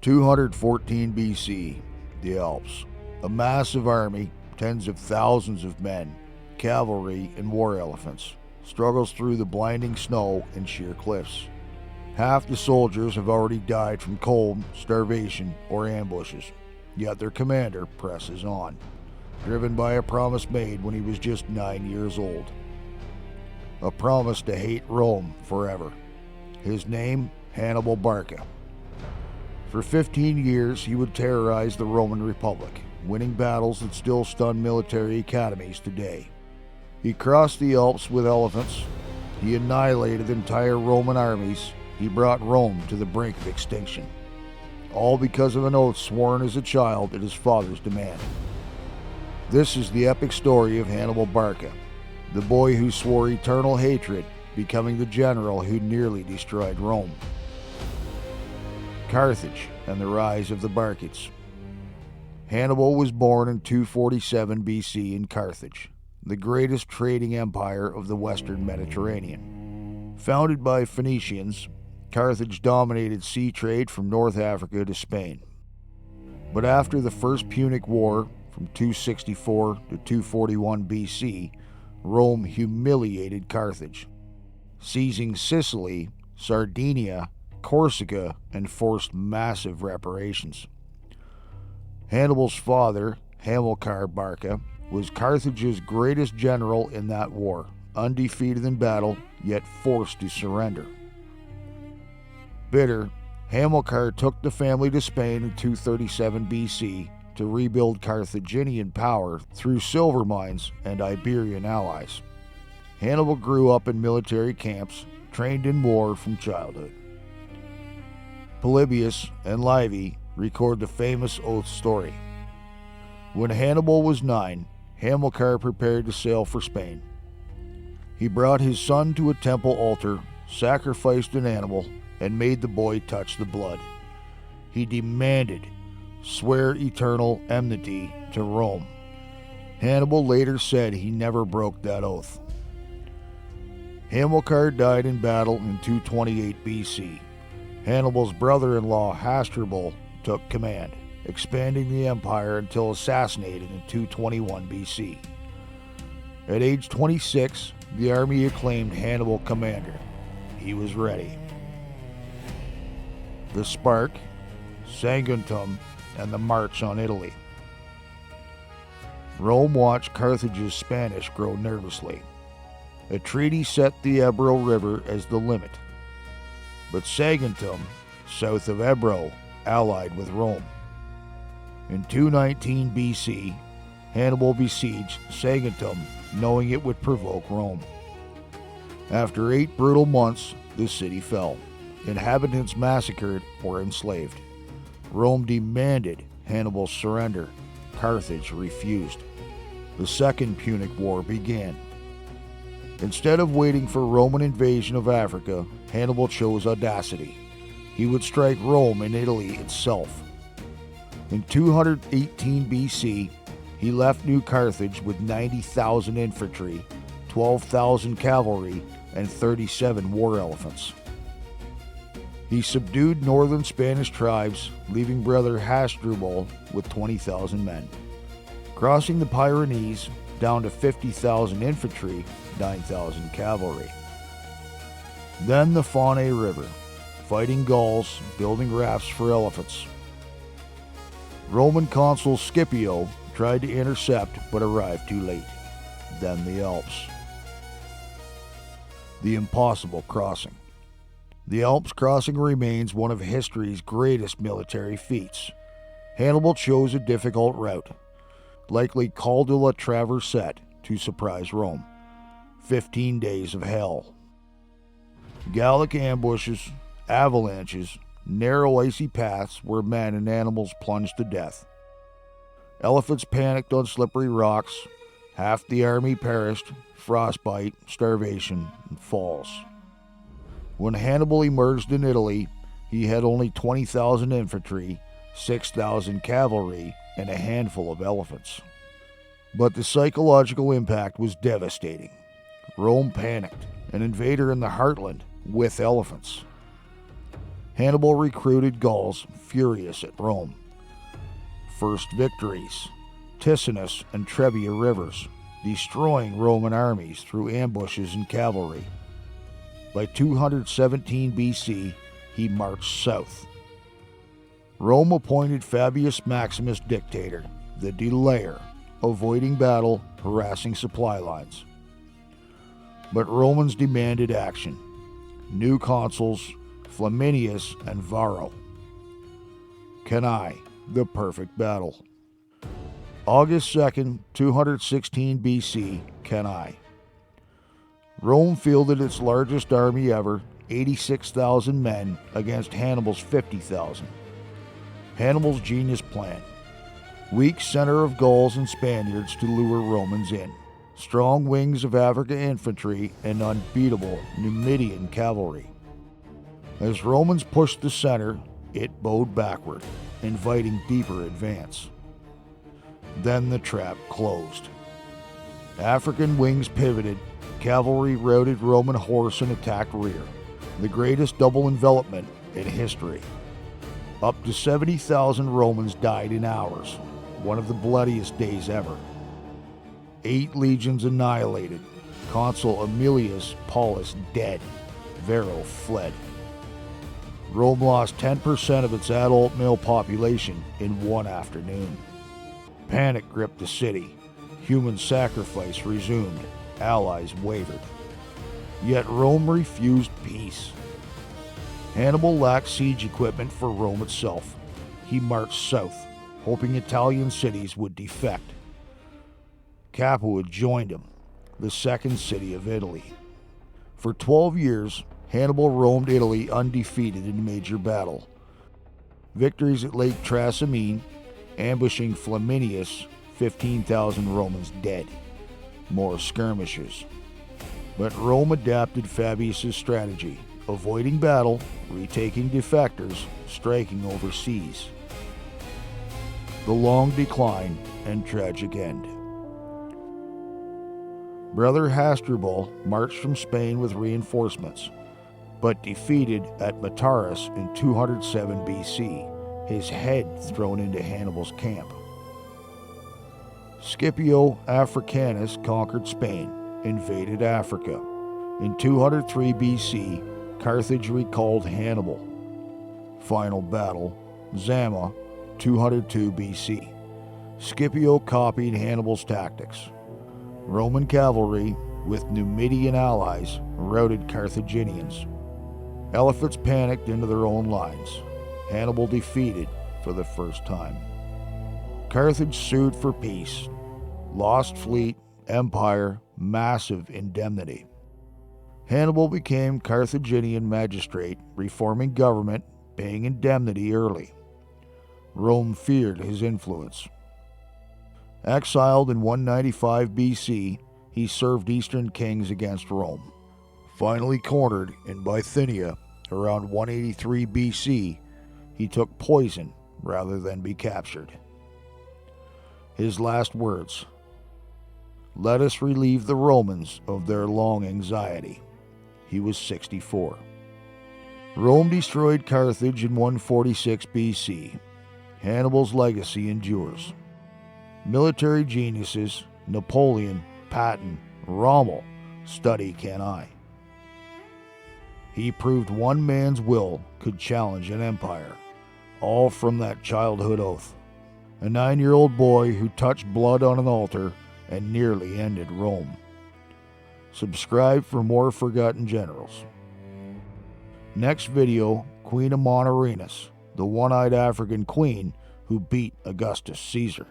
214 BC, the Alps. A massive army, tens of thousands of men, cavalry, and war elephants, struggles through the blinding snow and sheer cliffs. Half the soldiers have already died from cold, starvation, or ambushes, yet their commander presses on, driven by a promise made when he was just 9 years old. A promise to hate Rome forever. His name, Hannibal Barca. For 15 years, he would terrorize the Roman Republic, winning battles that still stun military academies today. He crossed the Alps with elephants. He annihilated entire Roman armies. He brought Rome to the brink of extinction. All because of an oath sworn as a child at his father's demand. This is the epic story of Hannibal Barca, the boy who swore eternal hatred, becoming the general who nearly destroyed Rome. Carthage and the rise of the Barcids. Hannibal was born in 247 BC in Carthage, the greatest trading empire of the western Mediterranean. Founded by Phoenicians, Carthage dominated sea trade from North Africa to Spain. But after the First Punic War from 264 to 241 BC, Rome humiliated Carthage, seizing Sicily, Sardinia, Corsica, and forced massive reparations. Hannibal's father, Hamilcar Barca, was Carthage's greatest general in that war, undefeated in battle, yet forced to surrender. Bitter, Hamilcar took the family to Spain in 237 BC to rebuild Carthaginian power through silver mines and Iberian allies. Hannibal grew up in military camps, trained in war from childhood. Polybius and Livy record the famous oath story. When Hannibal was 9, Hamilcar prepared to sail for Spain. He brought his son to a temple altar, sacrificed an animal, and made the boy touch the blood. He demanded, swear eternal enmity to Rome. Hannibal later said he never broke that oath. Hamilcar died in battle in 228 BC. Hannibal's brother-in-law Hasdrubal took command, expanding the empire until assassinated in 221 BC. At age 26, the army acclaimed Hannibal commander. He was ready. The Spark, Saguntum, and the March on Italy. Rome watched Carthage's Spanish grow nervously. A treaty set the Ebro River as the limit. But Saguntum, south of Ebro, allied with Rome. In 219 BC, Hannibal besieged Saguntum, knowing it would provoke Rome. After 8 brutal months, the city fell. Inhabitants massacred or enslaved. Rome demanded Hannibal's surrender. Carthage refused. The Second Punic War began. Instead of waiting for Roman invasion of Africa, Hannibal chose audacity. He would strike Rome and Italy itself. In 218 BC, he left New Carthage with 90,000 infantry, 12,000 cavalry, and 37 war elephants. He subdued northern Spanish tribes, leaving brother Hasdrubal with 20,000 men. Crossing the Pyrenees, down to 50,000 infantry, 9,000 cavalry. Then the Cannae River, fighting Gauls, building rafts for elephants. Roman consul Scipio tried to intercept but arrived too late. Then the Alps. The impossible crossing. The Alps crossing remains one of history's greatest military feats. Hannibal chose a difficult route, likely Col de la Traversette, to surprise Rome. 15 days of hell. Gallic ambushes, avalanches, narrow icy paths where men and animals plunged to death. Elephants panicked on slippery rocks. Half the army perished, frostbite, starvation, and falls. When Hannibal emerged in Italy, he had only 20,000 infantry, 6,000 cavalry, and a handful of elephants. But the psychological impact was devastating. Rome panicked, an invader in the heartland with elephants. Hannibal recruited Gauls furious at Rome. First victories: Ticinus and Trebia rivers, destroying Roman armies through ambushes and cavalry. By 217 BC, he marched south. Rome appointed Fabius Maximus dictator, the delayer, avoiding battle, harassing supply lines. But Romans demanded action. New consuls, Flaminius and Varro. Cannae, the perfect battle. August 2nd, 216 BC, Cannae. Rome fielded its largest army ever, 86,000 men, against Hannibal's 50,000. Hannibal's genius plan: weak center of Gauls and Spaniards to lure Romans in, strong wings of Africa infantry, and unbeatable Numidian cavalry. As Romans pushed the center, it bowed backward, inviting deeper advance. Then the trap closed. African wings pivoted, cavalry routed Roman horse and attacked rear, the greatest double envelopment in history. Up to 70,000 Romans died in hours, one of the bloodiest days ever. 8 legions annihilated, Consul Aemilius Paulus dead, Varro fled. Rome lost 10% of its adult male population in one afternoon. Panic gripped the city. Human sacrifice resumed. Allies wavered. Yet Rome refused peace. Hannibal lacked siege equipment for Rome itself. He marched south, hoping Italian cities would defect. Capua joined him, the second city of Italy. For 12 years, Hannibal roamed Italy undefeated in major battle. Victories at Lake Trasimene, ambushing Flaminius, 15,000 Romans dead. More skirmishes. But Rome adapted Fabius's strategy, avoiding battle, retaking defectors, striking overseas. The long decline and tragic end. Brother Hasdrubal marched from Spain with reinforcements, but defeated at Mataras in 207 BC, his head thrown into Hannibal's camp. Scipio Africanus conquered Spain, invaded Africa. In 203 BC, Carthage recalled Hannibal. Final battle, Zama, 202 BC. Scipio copied Hannibal's tactics. Roman cavalry, with Numidian allies, routed Carthaginians. Elephants panicked into their own lines. Hannibal defeated for the first time. Carthage sued for peace. Lost fleet, empire, massive indemnity. Hannibal became Carthaginian magistrate, reforming government, paying indemnity early. Rome feared his influence. Exiled in 195 BC, he served eastern kings against Rome. Finally cornered in Bithynia around 183 BC, he took poison rather than be captured. His last words: "Let us relieve the Romans of their long anxiety." He was 64. Rome destroyed Carthage in 146 BC. Hannibal's legacy endures. Military geniuses, Napoleon, Patton, Rommel, study Cannae. He proved one man's will could challenge an empire, all from that childhood oath. A 9-year-old boy who touched blood on an altar and nearly ended Rome. Subscribe for more forgotten generals. Next video, Queen Amon Arenas, the one-eyed African queen who beat Augustus Caesar.